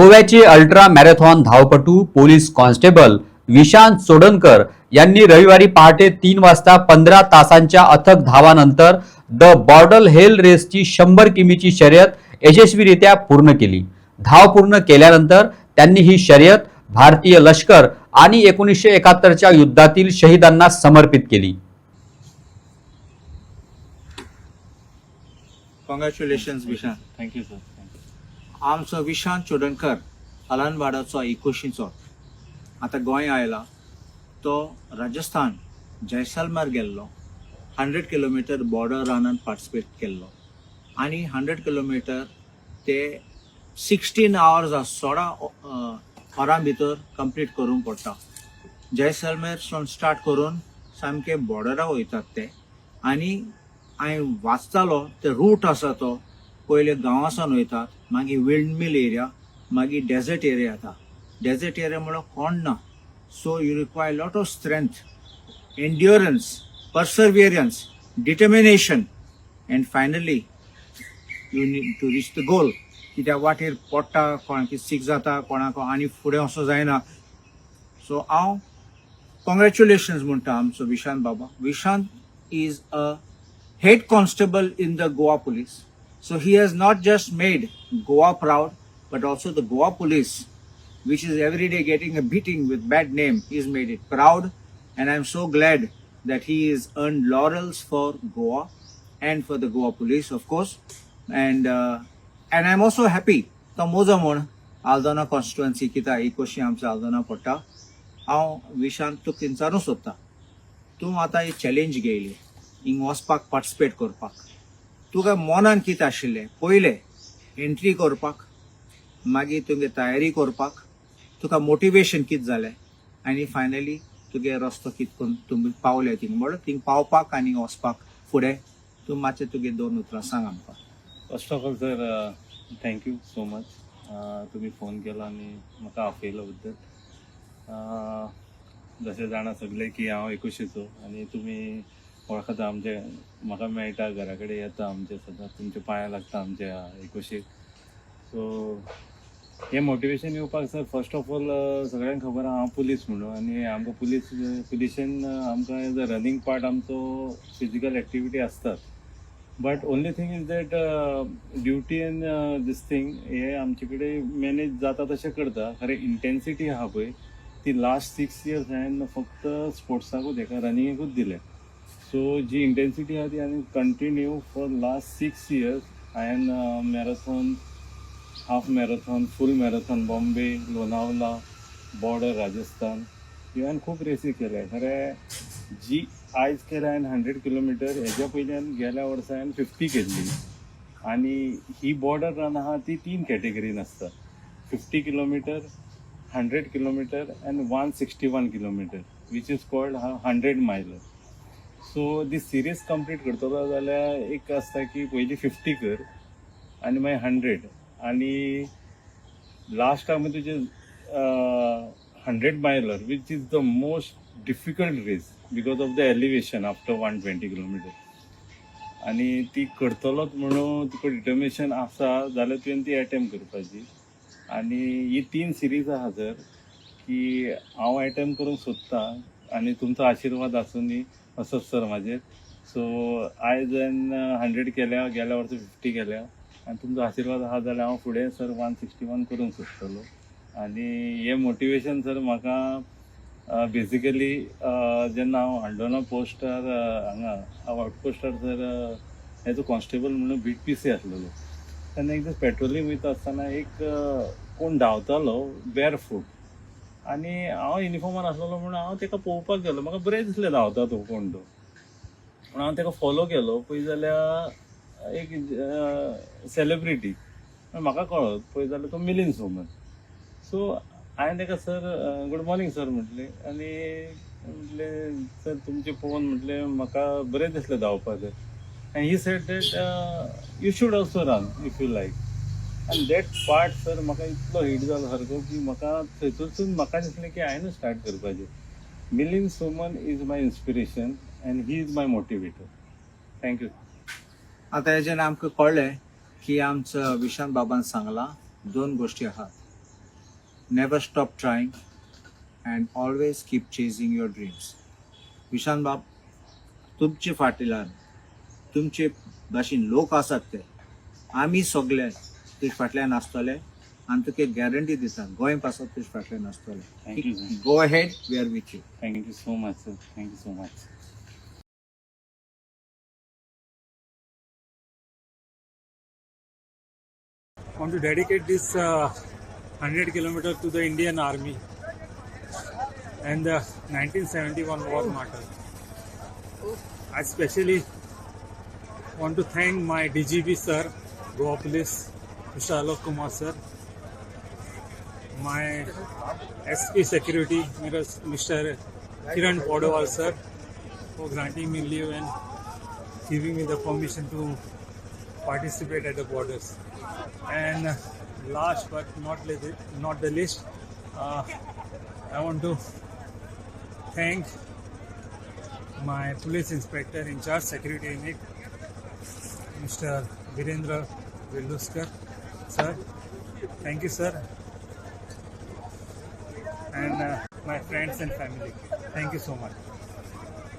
गोव्याचे ultra marathon धावपटू police constable Vishant Chodankar यांनी रविवारी पहाटे 3 वाजता 15 तासांच्या अथक धावानंतर द बॉर्डल हेल रेसची 100 किमीची शर्यत यशस्वीरित्या पूर्ण केली. धाव पूर्ण केल्यानंतर त्यांनी ही शर्यत भारतीय लष्कर आणि 1971च्या युद्धातील शहीदांना समर्पित केली. कॉंग्रॅच्युलेशन्स विशांत. Thank you sir. आमचो विशांत चोडणकर हलनवाडाचो 21चो आता गोंय आयला. तो राजस्थान जैसलमेर गेल्लो, 100 किलोमीटर बॉर्डर रनान पार्टिसिपेट केल्लो आणि 100 किलोमीटर ते 16 आवर्स 16 वरां भितर कंप्लीट करूंक पडटा. जैसलमेर सून स्टार्ट करून सामके बॉर्डराक वयतात ते. आनी हांवें वाचतालो ते रूट आसा तो पयले गांवासान वयतात, मागीर विंड मिल एरिया, मागीर डेजर्ट एरिया येता. डेजर्ट एरिया म्हळ्यार कोण ना. So you require lot of strength, endurance, perseverance, determination and finally you need to reach the goal. कित्याक वाटेर पडटा, कोणाक सीक जाता, कोणाक आनी फुडें वचो जायना. सो हांव कॉंग्रॅच्युलेशन्स म्हणटा आमचो विशांत बाबा. Vishant is a head constable in the Goa police. So he has not just made Goa proud, but also the Goa police, which is every day getting a beating with bad name, he's made it proud. And I'm so glad that he has earned laurels for Goa and for the Goa police, of course. And I'm also happy. तो मोजा म्हण Aldona constituency कित्याक ही कशी आमच्या आल्दोना पडटा. हांव विशांत तुका विचारूंक सोदतां, तूं आतां ही चॅलेंज घेयली हिंग वचपाक, पार्टिसिपेट करपाक. तुका मनान कितें आशिल्लें पयले एंट्री करपाक, मागीर तुगे तयारी करपाक, तुका मोटिवेशन कितें जालें आनी फायनली तुगे रस्तो कितें करून तुमी पावले थिंग, म्हणल्यार थिंग पावपाक आनी वचपाक फुडें. तूं मातशें तुगे 2 उतरां सांग आमकां. First of all sir thank you so much. तुम्ही फोन केला आणि म्हाका आपयल्या बद्दल. जशें जाणा सगळे की हांव 21चो आनी तुमी वळखता आमचे, म्हाका मेळटा, घरा कडेन येता आमचे, सदांच तुमच्या पांयां लागता आमच्या 21. सो हें मोटिवेशन येवपाक सर फर्स्ट ऑफ ऑल सगळ्यांक खबर आहा हांव पुलीस म्हणून, आनी आमकां पुलिशेन आमकां एज अ रनिंग पार्ट आमचो फिजिकल एक्टिविटी आसतात. But only thing is that duty and these thing हे आमचे कडेन मॅनेज जाता तशें करता. खरें इंटेन्सिटी आहा पळय ती लास्ट 6 years हांवें फक्त स्पोर्ट्साकूच हेका रनिंगेकूच दिलें. सो जी इंटेन्सिटी आहा ती आनी कंटिन्यू फॉर लास्ट 6 years हांवें मॅरेथॉन, हाफ मॅरेथॉन, फूल मॅरेथॉन, बॉम्बे, लोनावला, बॉर्डर राजस्थान, हांवें खूब रेसी केल्या. खरें जी आयज केल्या हांवें 100 किलोमीटर, हेज्या पयलीं गेल्या वर्सा हांवें 50 केल्ली. आनी ही बॉर्डर रन आहा ती 3 कॅटेगरीन आसता, 50 kilometre, 100 kilometre end 161 kilometre, which is called 100 Mylar. So the series complete करतलो जाल्यार एक आसता की पयलीं 50 कर आनी मागीर 100 आनी लास्ट आमी तुजे 100 miler, which is the most difficult race because of the elevation after 120 kilometre. आनी ती करतलोच म्हणून तुका डिटर्मिनेशन आसा जाल्यार तुवें ती एटेम्प्ट करपाची. आनी ही 3 सिरीज आहा सर की हांव एटेम्प्ट करूंक सोदतां आनी तुमचो आशिर्वाद आसूं न्ही असोच सर म्हाजेर. सो आयज हांवें 100 केल्या, गेल्या वर्सा 50 केल्या, आनी तुमचो आशिर्वाद आहा जाल्यार हांव फुडें सर 161 करूंक सोदतलो. आनी हें मोटिवेशन सर म्हाका बेजिकली जेन्ना हांव हांडोना पोस्टार हांगा आउटपोस्टार सर एज अ कॉन्स्टेबल म्हणून बीट PC आसलेलो, तेन्ना एक दीस पेट्रोलिंग वयता आसतना एक कोण धांवतालो बेर फूट, आनी हांव युनिफॉर्मान आसलेलो म्हणून हांव ताका पळोवपाक गेलो. म्हाका बरें दिसलें धांवता तो कोण तो, म्हणून हांव ताका फॉलो केलो. पळय जाल्यार एक सेलिब्रिटी म्हाका कळ्ळो, पळय जाल्यार तो मिलिंद सोमन. सो हांवें ताका सर गूड मॉर्निंग सर म्हटलें, आनी म्हटलें सर तुमचें पळोवन म्हटलें म्हाका बरें दिसलें धांवपाक. And he said that you should also run if you like. आनी दॅट पार्ट सर म्हाका इतलो हिट जालो सारको की म्हाका थंयसून म्हाका दिसलें की हांवेंनूच स्टार्ट करपाचें. Milind Soman is my inspiration and he is my motivator. Thank you. आता हेजेन आमकां कळ्ळें की आमचं विशांत बाबान सांगला 2 गोष्टी आहात. never stop trying, and always keep chasing your dreams. Vishant बाब, तुमचे फाटल्यान तुमचे भाशेन लोक आसात ते आमी सगळे तुजे फाटल्यान आसतले आनी तुका गॅरंटी दिता गोंय पासत तुजे फाटल्यान Thank you, आसतले. sir. Go ahead, we are with you. Thank you so much, sir. Thank you so much. I want to dedicate this 100 kilometers to the Indian Army and the 1971 war martyr. I especially want to thank my DGP sir, Goa Police, Mr. Alok Kumar sir, my SP Security, Mr. Kiran Podwal sir, for granting me leave and giving me the permission to participate at the borders. And last but not the least, I want to thank my police inspector in charge security unit, Mr. Virendra Veluskar, sir. Thank you, sir. And my friends and family. Thank you so much.